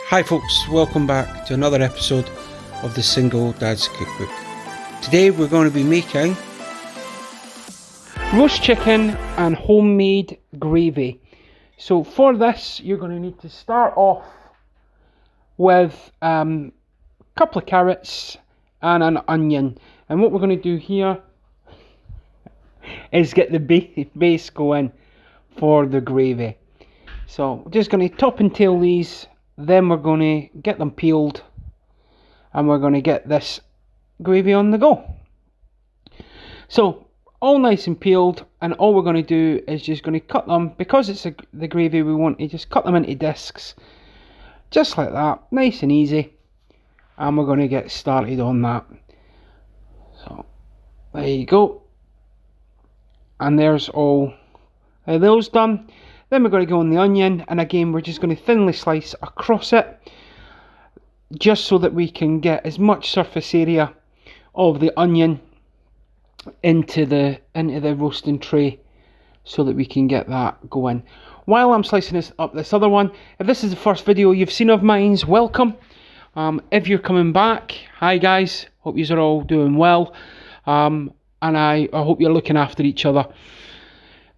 Hi folks, welcome back to another episode of the Single Dad's Cookbook. Today we're going to be making roast chicken and homemade gravy. So for this you're going to need to start off with a couple of carrots and an onion. And what we're going to do here is get the base going for the gravy. So we're just going to top and tail these. Then we're going to get them peeled and we're going to get this gravy on the go. So all nice and peeled, and all we're going to do is just going to cut them, because it's the gravy we want to just cut them into discs, just like that, nice and easy. And we're going to get started on that. So there you go, and there's all those done. Then we're going to go on the onion, and again we're just going to thinly slice across it, just so that we can get as much surface area of the onion into the roasting tray, so that we can get that going. While I'm slicing this other one, if this is the first video you've seen of mine, welcome. If you're coming back, hi guys, hope you're all doing well, and I hope you're looking after each other.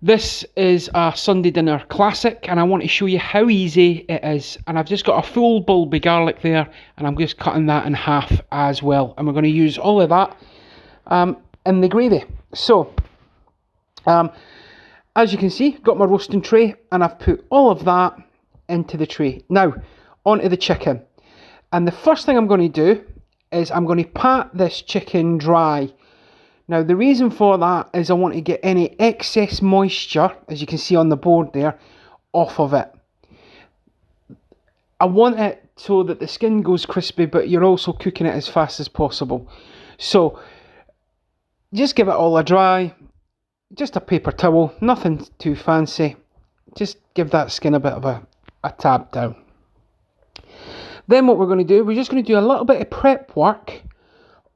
This is a Sunday dinner classic, and I want to show you how easy it is. And I've just got a full bulb of garlic there, and I'm just cutting that in half as well. And we're going to use all of that in the gravy. So, as you can see, got my roasting tray, and I've put all of that into the tray. Now, onto the chicken. And the first thing I'm going to do is I'm going to pat this chicken dry. Now, the reason for that is I want to get any excess moisture, as you can see on the board there, off of it. I want it so that the skin goes crispy, but you're also cooking it as fast as possible. So, just give it all a dry, just a paper towel, nothing too fancy. Just give that skin a bit of a tab down. Then what we're going to do, we're just going to do a little bit of prep work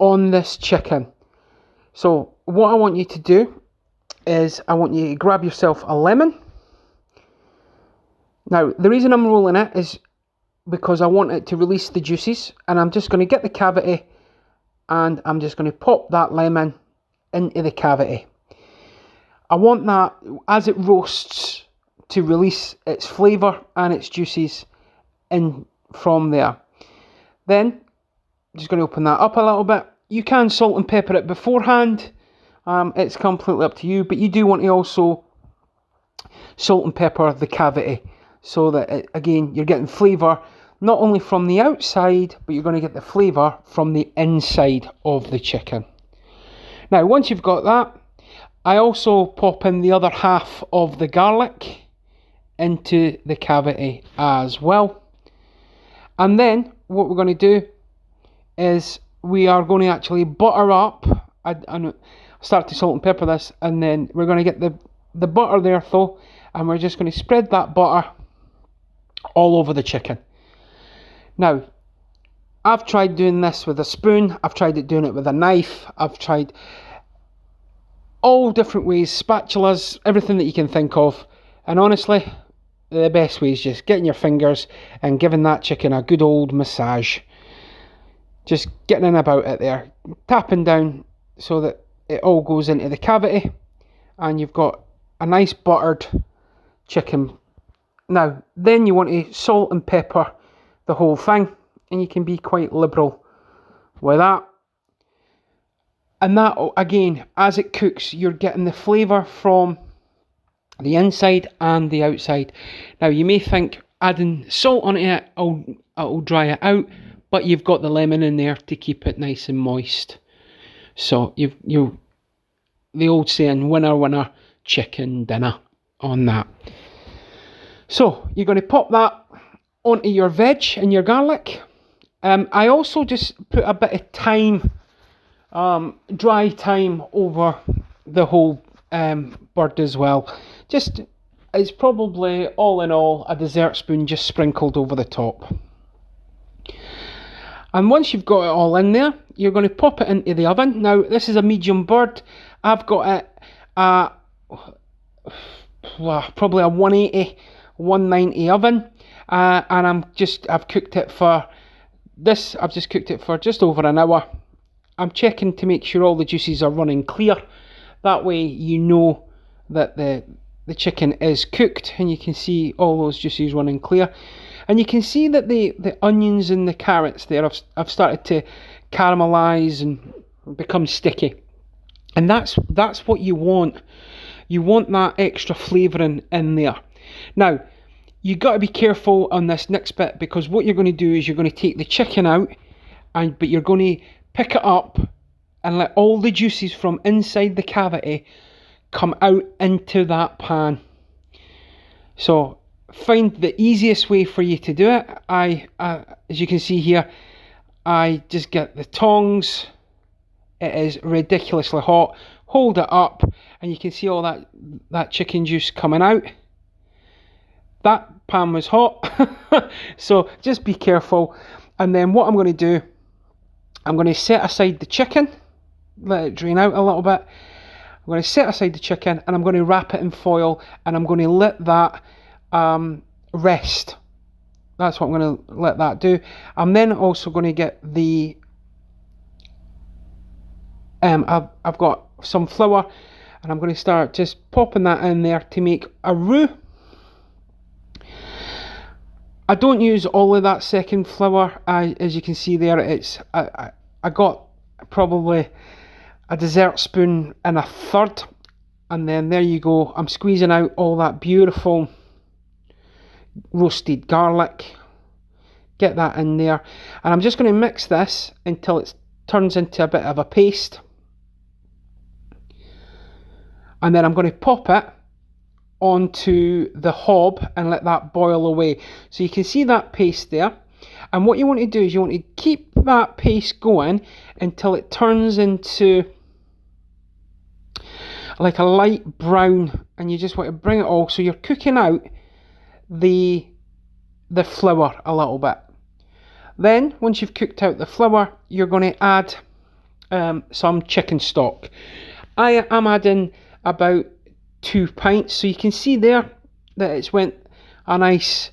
on this chicken. So what I want you to do is I want you to grab yourself a lemon. Now, the reason I'm rolling it is because I want it to release the juices, and I'm just going to get the cavity and I'm just going to pop that lemon into the cavity. I want that, as it roasts, to release its flavour and its juices in from there. Then I'm just going to open that up a little bit. You can salt and pepper it beforehand. It's completely up to you, but you do want to also salt and pepper the cavity, so that again you're getting flavour not only from the outside, but you're going to get the flavour from the inside of the chicken. Now, once you've got that, I also pop in the other half of the garlic into the cavity as well. And then what we're going to do is we are going to actually butter up. I start to salt and pepper this, and then we're going to get the butter there though, and we're just going to spread that butter all over the chicken. Now, I've tried doing this with a spoon, I've tried doing it with a knife, I've tried all different ways, spatulas, everything that you can think of, and honestly, the best way is just getting your fingers and giving that chicken a good old massage. Just getting in about it there, tapping down so that it all goes into the cavity, and you've got a nice buttered chicken. Now, then you want to salt and pepper the whole thing, and you can be quite liberal with that. And that, again, as it cooks, you're getting the flavour from the inside and the outside. Now, you may think adding salt on it will dry it out, but you've got the lemon in there to keep it nice and moist. So you the old saying, winner winner chicken dinner on that. So you're going to pop that onto your veg and your garlic. I also just put a bit of thyme, dry thyme, over the whole bird as well. Just, it's probably all in all a dessert spoon just sprinkled over the top. And once you've got it all in there, you're going to pop it into the oven. Now, this is a medium bird. I've got it probably a 180, 190 oven. and I've cooked it for this. I've just cooked it for just over an hour. I'm checking to make sure all the juices are running clear. That way you know that the chicken is cooked, and you can see all those juices running clear. And you can see that the onions and the carrots there have started to caramelise and become sticky. And that's what you want. You want that extra flavouring in there. Now, you got to be careful on this next bit, because what you're going to do is you're going to take the chicken out, but you're going to pick it up and let all the juices from inside the cavity come out into that pan. So find the easiest way for you to do it. As you can see here, I just get the tongs. It is ridiculously hot. Hold it up and you can see all that chicken juice coming out. That pan was hot. So just be careful. And then what I'm going to do, I'm going to set aside the chicken, let it drain out a little bit. I'm going to set aside the chicken and I'm going to wrap it in foil, and I'm going to let that rest. That's what I'm going to let that do. I'm then also going to get the I've got some flour, and I'm going to start just popping that in there to make a roux. I don't use all of that second flour. As you can see there, I got probably a dessert spoon and a third, and then there you go. I'm squeezing out all that beautiful roasted garlic. Get that in there, and I'm just going to mix this until it turns into a bit of a paste, and then I'm going to pop it onto the hob and let that boil away. So you can see that paste there, and what you want to do is you want to keep that paste going until it turns into like a light brown, and you just want to bring it all, so you're cooking out the flour a little bit. Then once you've cooked out the flour, you're going to add some chicken stock. I am adding about 2 pints, so you can see there that it's went a nice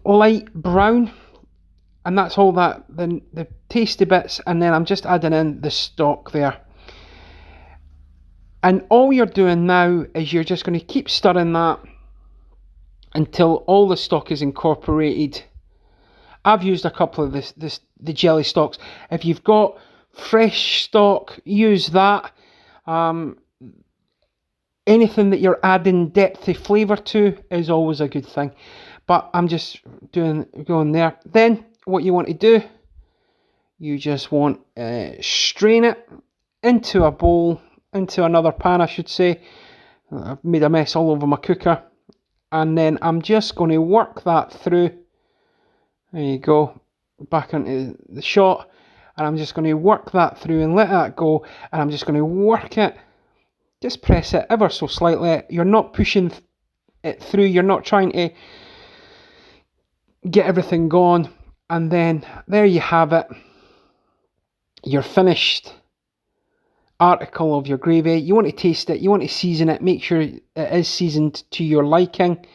light brown, and that's all that the tasty bits. And then I'm just adding in the stock there, and all you're doing now is you're just going to keep stirring that until all the stock is incorporated. I've used a couple of the jelly stocks. If you've got fresh stock, use that. Anything that you're adding depth of flavour to is always a good thing. But I'm just going there. Then what you want to do, you just want strain it into a bowl, into another pan I should say. I've made a mess all over my cooker. And then I'm just going to work that through. There you go, back into the shot, and I'm just going to work that through and let that go, and I'm just going to work it, just press it ever so slightly. You're not pushing it through, you're not trying to get everything gone, and then there you have it, your finished article of your gravy. You want to taste it, you want to season it, make sure it is seasoned to your liking.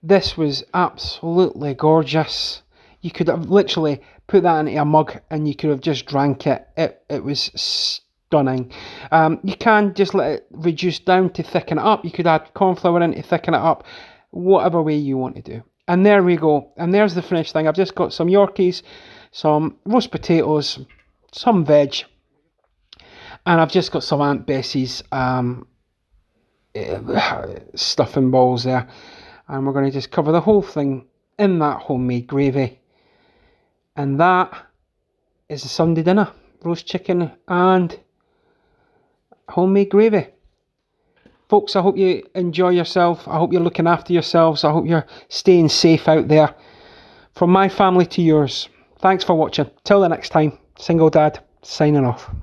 This was absolutely gorgeous. You could have literally put that into a mug and you could have just drank it. It was stunning. You can just let it reduce down to thicken it up. You could add corn flour in to thicken it up, whatever way you want to do. And there we go. And there's the finished thing. I've just got some Yorkies, some roast potatoes, some veg, and I've just got some Aunt Bessie's stuffing balls there. And we're going to just cover the whole thing in that homemade gravy. And that is the Sunday dinner. Roast chicken and homemade gravy. Folks, I hope you enjoy yourself. I hope you're looking after yourselves. I hope you're staying safe out there. From my family to yours. Thanks for watching. Till the next time, Single Dad signing off.